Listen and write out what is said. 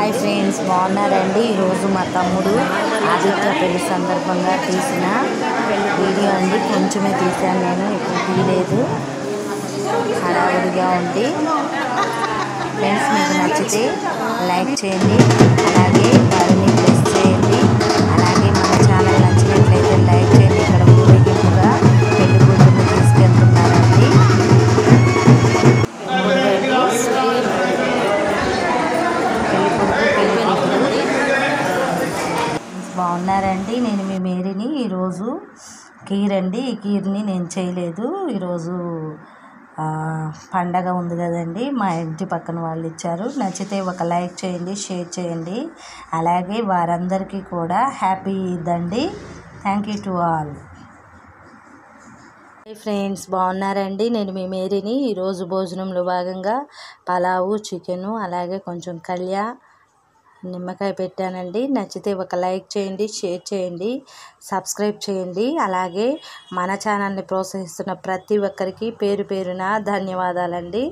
Hi friends, బాగున్నారండి. ఈరోజు మా తమ్ముడు ఆదిత్య పెళ్లి సందర్భంగా తీసిన వీడియో అండి. కొంచెమే తీశాను, నేను ఎక్కువ తీయలేదు. హడావుడిగా ఉంది. ఫ్రెండ్స్, మీకు నచ్చితే లైక్ చేయండి, అలాగే వారిని ప్రెస్ చేయండి, అలాగే మన ఛానల్ నచ్చినట్లయితే లైక్ చేయండి. ఇక్కడ ఊరేగింపుగా పెళ్లి కూతుర్ని తీసుకెళ్తున్నారండి. బాగున్నారండి. నేను మీ మేరీని. ఈరోజు కీర్ అండి. ఈ కీర్ని నేను చేయలేదు. ఈరోజు పండగ ఉంది కదండి, మా ఇంటి పక్కన వాళ్ళు ఇచ్చారు. నచ్చితే ఒక లైక్ చేయండి, షేర్ చేయండి, అలాగే వారందరికీ కూడా హ్యాపీ ఈద్ అండి. Thank you to all. Friends, బాగున్నారండి. నేను మీ మేరీని. ఈరోజు భోజనంలో భాగంగా పలావు, చికెను, అలాగే కొంచెం కళ్యా, నిమ్మకాయ పెట్టానండి. నచ్చితే ఒక లైక్ చేయండి, షేర్ చేయండి, సబ్స్క్రైబ్ చేయండి. అలాగే మన ఛానల్ని ప్రోత్సహిస్తున్న ప్రతి ఒక్కరికి పేరు పేరున ధన్యవాదాలండి.